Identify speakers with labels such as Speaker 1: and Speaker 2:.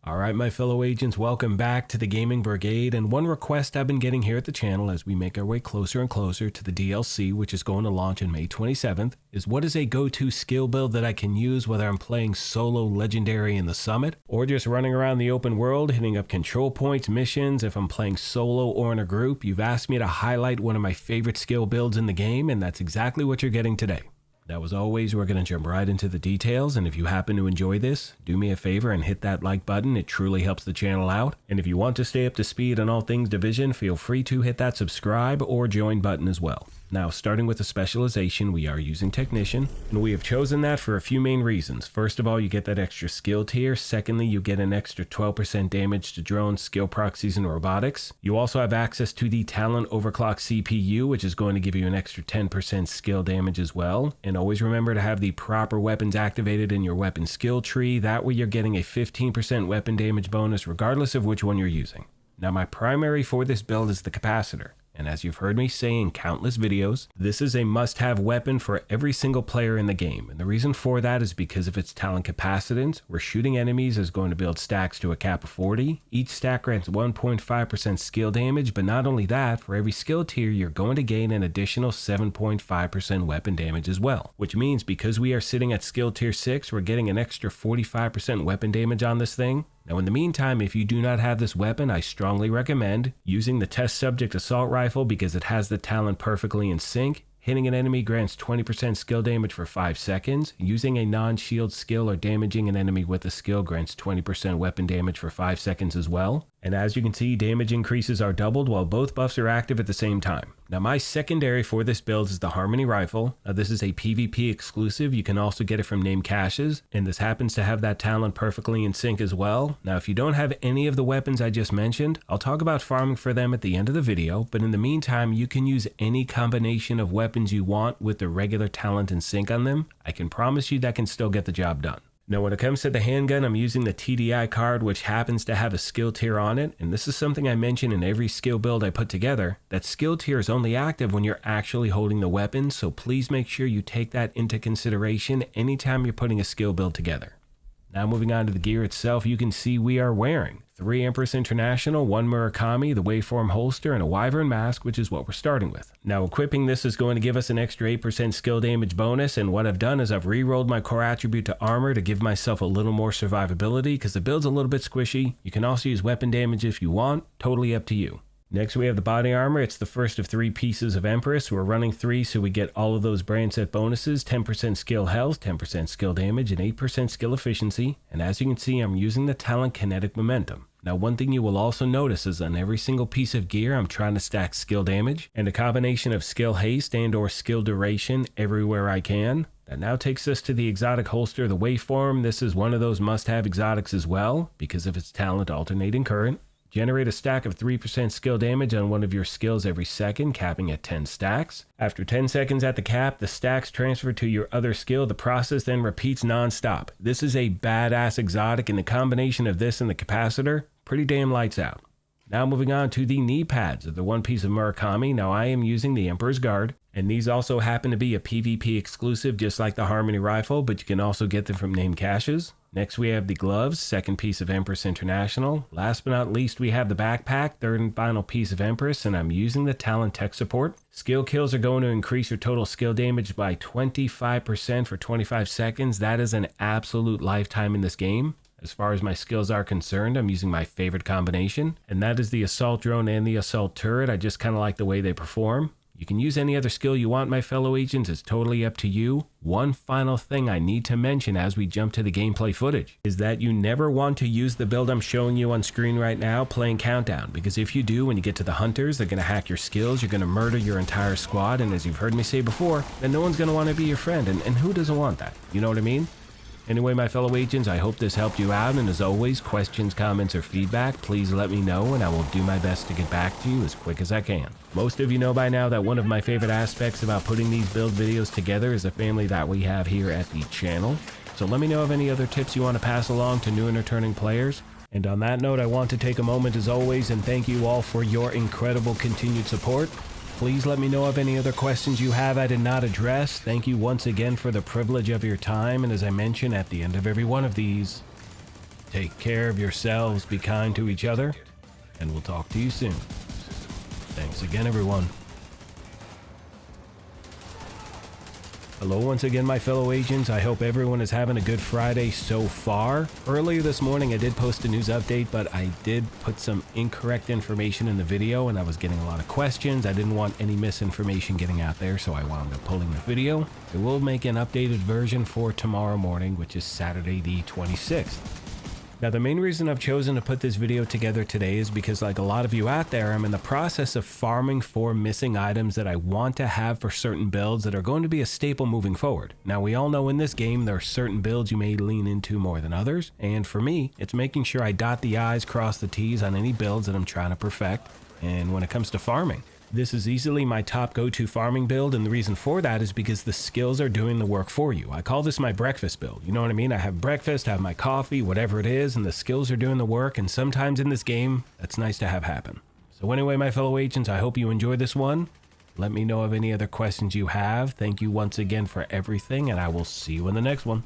Speaker 1: Alright my fellow agents, welcome back to the Gaming Brigade, and one request I've been getting here at the channel as we make our way closer and closer to the DLC, which is going to launch on May 27th, is what is a go-to skill build that I can use whether I'm playing solo legendary in the summit, or just running around the open world, hitting up control points, missions. If I'm playing solo or in a group, you've asked me to highlight one of my favorite skill builds in the game, and that's exactly what you're getting today. Now, as always, we're going to jump right into the details, and if you happen to enjoy this, do me a favor and hit that like button. It truly helps the channel out. And if you want to stay up to speed on all things Division, feel free to hit that subscribe or join button as well. Now, starting with the specialization, we are using Technician, and we have chosen that for a few main reasons. First of all, you get that extra skill tier. Secondly, you get an extra 12% damage to drones, skill proxies, and robotics. You also have access to the Talent Overclock CPU, which is going to give you an extra 10% skill damage as well. And always remember to have the proper weapons activated in your weapon skill tree. That way you're getting a 15% weapon damage bonus regardless of which one you're using. Now, my primary for this build is the capacitor. And as you've heard me say in countless videos, this is a must-have weapon for every single player in the game. And the reason for that is because of its talent capacitance, where shooting enemies is going to build stacks to a cap of 40. Each stack grants 1.5% skill damage, but not only that, for every skill tier, you're going to gain an additional 7.5% weapon damage as well. Which means because we are sitting at skill tier 6, we're getting an extra 45% weapon damage on this thing. Now, in the meantime, if you do not have this weapon, I strongly recommend using the Test Subject Assault Rifle because it has the talent perfectly in sync. Hitting an enemy grants 20% skill damage for 5 seconds. Using a non-shield skill or damaging an enemy with a skill grants 20% weapon damage for 5 seconds as well. And as you can see, damage increases are doubled while both buffs are active at the same time. Now, my secondary for this build is the Harmony Rifle. Now, this is a PvP exclusive. You can also get it from named caches, and this happens to have that talent perfectly in sync as well. Now, if you don't have any of the weapons I just mentioned, I'll talk about farming for them at the end of the video, but in the meantime, you can use any combination of weapons you want with the regular talent in sync on them. I can promise you that can still get the job done. Now, when it comes to the handgun, I'm using the TDI card, which happens to have a skill tier on it. And this is something I mention in every skill build I put together. That skill tier is only active when you're actually holding the weapon. So please make sure you take that into consideration anytime you're putting a skill build together. Now, moving on to the gear itself, you can see we are wearing 3 Empress International, 1 Murakami, the Waveform holster, and a Wyvern mask, which is what we're starting with. Now, equipping this is going to give us an extra 8% skill damage bonus, and what I've done is I've re-rolled my core attribute to armor to give myself a little more survivability because the build's a little bit squishy. You can also use weapon damage if you want, totally up to you. Next, we have the body armor. It's the first of 3 pieces of Empress. We're running 3, so we get all of those brand set bonuses, 10% skill health, 10% skill damage, and 8% skill efficiency. And as you can see, I'm using the talent kinetic momentum. Now, one thing you will also notice is on every single piece of gear, I'm trying to stack skill damage and a combination of skill haste and or skill duration everywhere I can. That now takes us to the exotic holster, the Waveform. This is one of those must-have exotics as well because of its talent alternating current. Generate a stack of 3% skill damage on one of your skills every second, capping at 10 stacks. After 10 seconds at the cap, the stacks transfer to your other skill. The process then repeats non-stop. This is a badass exotic, and the combination of this and the capacitor, pretty damn lights out. Now moving on to the knee pads of the 1 piece of Murakami. Now I am using the Emperor's Guard, and these also happen to be a PvP exclusive just like the Harmony Rifle, but you can also get them from named caches. Next, we have the gloves, 2nd piece of Empress International. Last but not least, we have the backpack, 3rd and final piece of Empress, and I'm using the Talent Tech Support. Skill kills are going to increase your total skill damage by 25% for 25 seconds. That is an absolute lifetime in this game. As far as my skills are concerned, I'm using my favorite combination, and that is the Assault Drone and the Assault Turret. I just kind of like the way they perform. You can use any other skill you want, my fellow agents. It's totally up to you. One final thing I need to mention as we jump to the gameplay footage is that you never want to use the build I'm showing you on screen right now playing Countdown, because if you do, when you get to the hunters, they're going to hack your skills, you're going to murder your entire squad, and as you've heard me say before, then no one's going to want to be your friend, and who doesn't want that? You know what I mean? Anyway, my fellow agents, I hope this helped you out, and as always, questions, comments, or feedback, please let me know, and I will do my best to get back to you as quick as I can. Most of you know by now that one of my favorite aspects about putting these build videos together is the family that we have here at the channel. So let me know of any other tips you want to pass along to new and returning players. And on that note, I want to take a moment as always and thank you all for your incredible continued support. Please let me know of any other questions you have I did not address. Thank you once again for the privilege of your time, and as I mention at the end of every one of these, Take care of yourselves, be kind to each other, and we'll talk to you soon. Thanks again, everyone. Hello once again, my fellow agents. I hope everyone is having a good Friday so far. Earlier this morning, I did post a news update, but I did put some incorrect information in the video, and I was getting a lot of questions. I didn't want any misinformation getting out there, so I wound up pulling the video. I will make an updated version for tomorrow morning, which is Saturday the 26th. Now, the main reason I've chosen to put this video together today is because, like a lot of you out there, I'm in the process of farming for missing items that I want to have for certain builds that are going to be a staple moving forward. Now, we all know in this game there are certain builds you may lean into more than others, and for me, it's making sure I dot the I's, cross the T's on any builds that I'm trying to perfect. And when it comes to farming, this is easily my top go-to farming build, and the reason for that is because the skills are doing the work for you. I call this my breakfast build. You know what I mean? I have breakfast, I have my coffee, whatever it is, and the skills are doing the work, and sometimes in this game, that's nice to have happen. So anyway, my fellow agents, I hope you enjoyed this one. Let me know of any other questions you have. Thank you once again for everything, and I will see you in the next one.